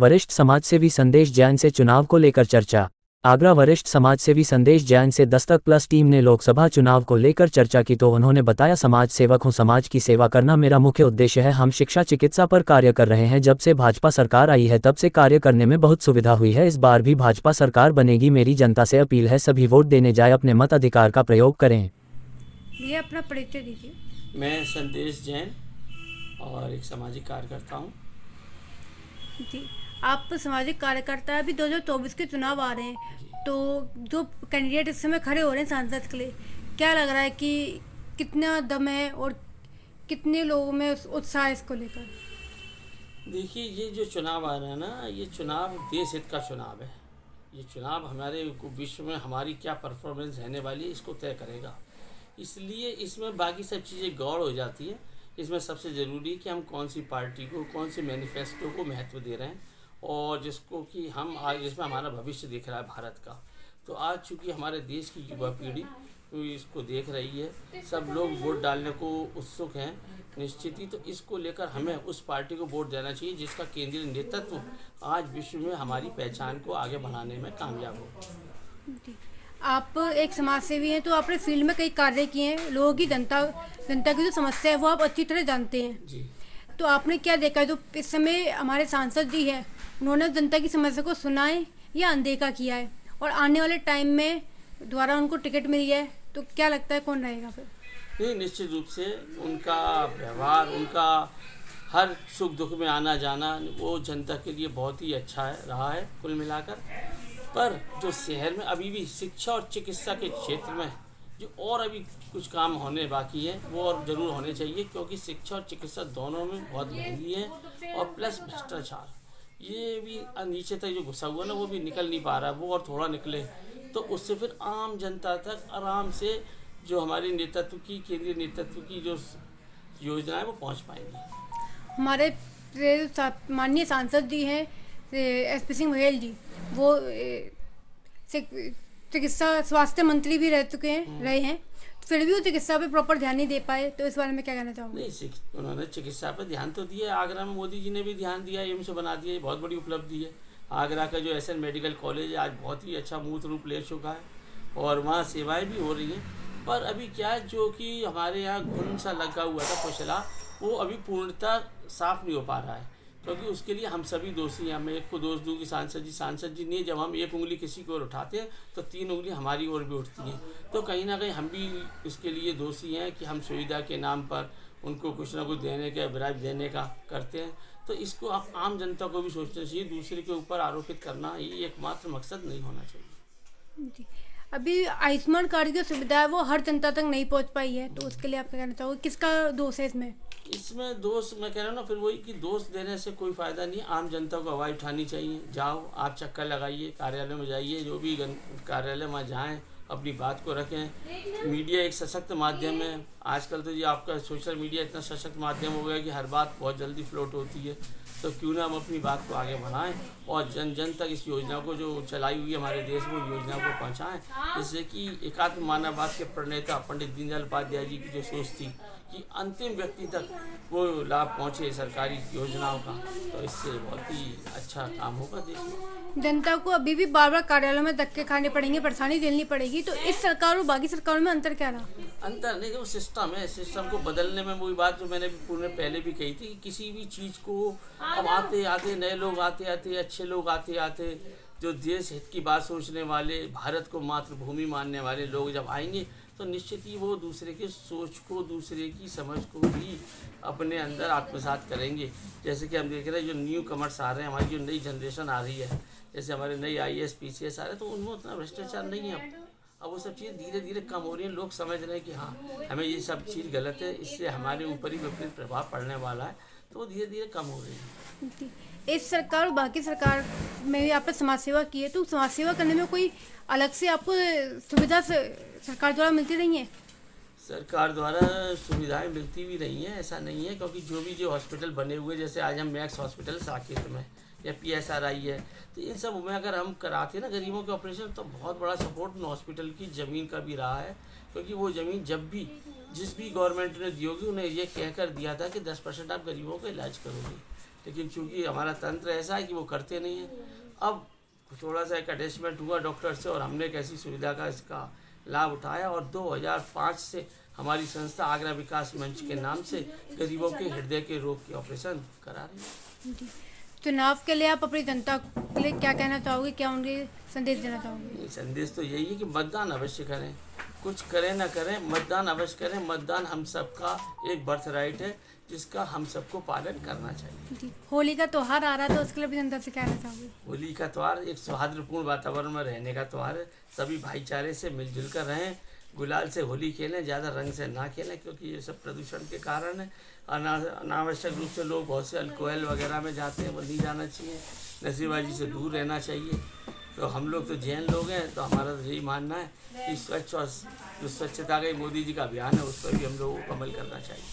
वरिष्ठ समाजसेवी संदेश जैन से चुनाव को लेकर चर्चा। आगरा वरिष्ठ समाजसेवी संदेश जैन से दस्तक प्लस टीम ने लोकसभा चुनाव को लेकर चर्चा की तो उन्होंने बताया, समाज सेवक हूं, समाज की सेवा करना मेरा मुख्य उद्देश्य है। हम शिक्षा चिकित्सा पर कार्य कर रहे हैं। जब से भाजपा सरकार आई है तब से कार्य करने में बहुत सुविधा हुई है। इस बार भी भाजपा सरकार बनेगी। मेरी जनता से अपील है, सभी वोट देने जाए, अपने मत अधिकार का प्रयोग करें। ये अपना परिचय दीजिए। मैं संदेश जैन और एक सामाजिक कार्यकर्ता हूँ। जी, आप सामाजिक कार्यकर्ता हैं। अभी 2024 के चुनाव आ रहे हैं, तो जो कैंडिडेट इस समय खड़े हो रहे हैं सांसद के लिए, क्या लग रहा है कि कितना दम है और कितने लोगों में उत्साह है इसको लेकर? देखिए, ये जो चुनाव आ रहा है ना, ये चुनाव देश हित का चुनाव है। ये चुनाव हमारे विश्व में हमारी क्या परफॉर्मेंस रहने वाली है इसको तय करेगा। इसलिए इसमें बाकी सब चीज़ें गौड़ हो जाती है। इसमें सबसे ज़रूरी है कि हम कौन सी पार्टी को, कौन से मैनिफेस्टो को महत्व दे रहे हैं और जिसको कि हम आज जिसमें हमारा भविष्य दिख रहा है भारत का। तो आज चूँकि हमारे देश की युवा पीढ़ी इसको देख रही है, सब लोग वोट डालने को उत्सुक हैं निश्चित ही, तो इसको लेकर हमें उस पार्टी को वोट देना चाहिए जिसका केंद्रीय नेतृत्व आज विश्व में हमारी पहचान को आगे बढ़ाने में कामयाब हो। आप एक समाज सेवी हैं, तो आपने फील्ड में कई कार्य किए हैं। लोगों की जनता की जो समस्या है वो आप अच्छी तरह जानते हैं जी। तो आपने क्या देखा है, जो इस समय हमारे सांसद जी हैं, उन्होंने जनता की समस्या को सुना है या अनदेखा किया है, और आने वाले टाइम में दोबारा उनको टिकट मिल गया है, तो क्या लगता है कौन रहेगा फिर? नहीं, निश्चित रूप से उनका व्यवहार, उनका हर सुख दुख में आना जाना वो जनता के लिए बहुत ही अच्छा रहा है कुल मिलाकर। पर जो शहर में अभी भी शिक्षा और चिकित्सा के क्षेत्र में जो और अभी कुछ काम होने बाकी है वो और ज़रूर होने चाहिए, क्योंकि शिक्षा और चिकित्सा दोनों में बहुत महंगी है। और प्लस भ्रष्टाचार, ये भी नीचे तक जो घुसा हुआ ना वो भी निकल नहीं पा रहा, वो और थोड़ा निकले तो उससे फिर आम जनता तक आराम से जो हमारे नेतृत्व की, केंद्रीय नेतृत्व की जो योजना है वो पहुंच पाएंगी। हमारे माननीय सांसद जी हैं SP सिंह बघेल जी, वो चिकित्सा स्वास्थ्य मंत्री भी रहे हैं, फिर भी वो चिकित्सा पे प्रॉपर ध्यान नहीं दे पाए, तो इस बारे में क्या कहना चाहोगे? नहीं, उन्होंने चिकित्सा पर ध्यान तो दिया। आगरा में मोदी जी ने भी ध्यान दिया, एम्स बना दिया, ये बहुत बड़ी उपलब्धि है। आगरा का जो SN मेडिकल कॉलेज है आज बहुत ही अच्छा मूर्त रूप ले चुका है और वहाँ सेवाएं भी हो रही हैं। पर अभी क्या है, जो कि हमारे यहाँ घुन सा लगा हुआ था कुचला, वो अभी पूर्णतः साफ नहीं हो पा रहा है, क्योंकि उसके लिए हम सभी दोषी हैं। मैं एक को दोष दूँ कि सांसद जी नहीं, जब हम एक उंगली किसी की ओर उठाते हैं तो 3 उंगली हमारी ओर भी उठती हैं। तो कहीं ना कहीं हम भी इसके लिए दोषी हैं कि हम सुविधा के नाम पर उनको कुछ ना कुछ देने का, ब्राइब देने का करते हैं। तो इसको आप आम जनता को भी सोचना चाहिए, दूसरे के ऊपर आरोपित करना ये एकमात्र मकसद नहीं होना चाहिए। जी, अभी आयुष्मान कार्ड की सुविधा है वो हर जनता तक नहीं पहुंच पाई है, तो उसके लिए आप क्या कहना चाहोगे, किसका दोष है इसमें? इसमें दोष मैं कह रहा हूँ ना, फिर वही कि दोष देने से कोई फ़ायदा नहीं। आम जनता को आवाज़ उठानी चाहिए। जाओ, आप चक्कर लगाइए, कार्यालय में जाइए, जो भी कार्यालय में जाएं, अपनी बात को रखें। मीडिया एक सशक्त माध्यम है। आजकल तो ये आपका सोशल मीडिया इतना सशक्त माध्यम हो गया कि हर बात बहुत जल्दी फ्लोट होती है। तो क्यों ना हम अपनी बात को आगे बढ़ाएं और जन जन तक इस योजना को जो चलाई हुई है हमारे देश में, योजना को पहुंचाएं, जिससे कि एकात्म मानववाद के प्रणेता पंडित दीनदयाल उपाध्याय जी की जो सोच थी कि अंतिम व्यक्ति तक वो लाभ पहुंचे सरकारी योजनाओं का, तो इससे बहुत ही अच्छा काम होगा देश में। जनता को अभी भी बार बार कार्यालयों में धक्के खाने पड़ेंगे, परेशानी झेलनी पड़ेगी, तो इस सरकार और बाकी सरकारों में अंतर क्या रहा? अंतर नहीं, वो सिस्टम है। सिस्टम को बदलने में वही बात जो मैंने पहले भी कही थी कि किसी भी चीज़ को अब आते आते नए लोग आते अच्छे लोग आते जो देश हित की बात सोचने वाले, भारत को मातृभूमि मानने वाले लोग जब आएंगे तो निश्चित ही वो दूसरे के सोच को, दूसरे की समझ को भी अपने अंदर आत्मसात करेंगे। जैसे कि हम देख रहे हैं जो न्यू कमर्स आ रहे हैं, हमारी जो नई जनरेशन आ रही है, जैसे हमारे नई IAS PCS आ रहे हैं, तो उनमें उतना भ्रष्टाचार नहीं है। अब वो सब चीज़ें धीरे धीरे कम हो रही हैं। लोग समझ रहे हैं कि हाँ, हमें ये सब चीज़ गलत है, इससे हमारे ऊपर ही विपरीत प्रभाव पड़ने वाला है, तो वो धीरे धीरे कम हो रही है। इस सरकार और बाकी सरकार में भी आपने समाज सेवा की है, तो समाज सेवा करने में कोई अलग से आपको सुविधा सरकार द्वारा मिलती रही है? सरकार द्वारा सुविधाएं मिलती भी रही हैं, ऐसा नहीं है, क्योंकि जो हॉस्पिटल बने हुए, जैसे आज हम मैक्स हॉस्पिटल साकेत में या PSRI है, तो इन सब में अगर हम कराते हैं ना गरीबों के ऑपरेशन, तो बहुत बड़ा सपोर्ट उन हॉस्पिटल की ज़मीन का भी रहा है। क्योंकि वो ज़मीन जब भी जिस भी गवर्नमेंट ने दी होगी उन्हें ये कहकर दिया था कि 10% आप गरीबों का इलाज करोगे। लेकिन चूंकि हमारा तंत्र ऐसा है कि वो करते नहीं है। अब थोड़ा सा एक अटैचमेंट हुआ डॉक्टर से और हमने एक ऐसी सुविधा का इसका लाभ उठाया और 2005 से हमारी संस्था आगरा विकास मंच के नाम से गरीबों के हृदय के रोग के ऑपरेशन करा रही है। जी, चुनाव के लिए आप अपनी जनता के लिए क्या कहना चाहोगे, क्या उनके संदेश देना चाहोगे? संदेश तो यही है कि मतदान अवश्य करें, कुछ करें ना करें, मतदान अवश्य करें। मतदान हम सबका एक बर्थ राइट है जिसका हम सबको पालन करना चाहिए। जी, होली का त्यौहार आ रहा है तो उसके लिए भी जनता से क्या कहना चाहोगे? होली का त्यौहार एक सौहार्दपूर्ण वातावरण में रहने का त्यौहार है। सभी भाईचारे से मिलजुल कर रहें, गुलाल से होली खेलें, ज़्यादा रंग से ना खेलें क्योंकि ये सब प्रदूषण के कारण है। अनावश्यक रूप से लोग बहुत से अल्कोहल वगैरह में जाते हैं, वो नहीं जाना चाहिए। नशेबाजी से दूर रहना चाहिए। तो हम लोग तो जैन लोग हैं तो हमारा तो यही मानना है कि स्वच्छ और जो स्वच्छता का मोदी जी का अभियान है उस पर भी हम लोगों को अमल करना चाहिए।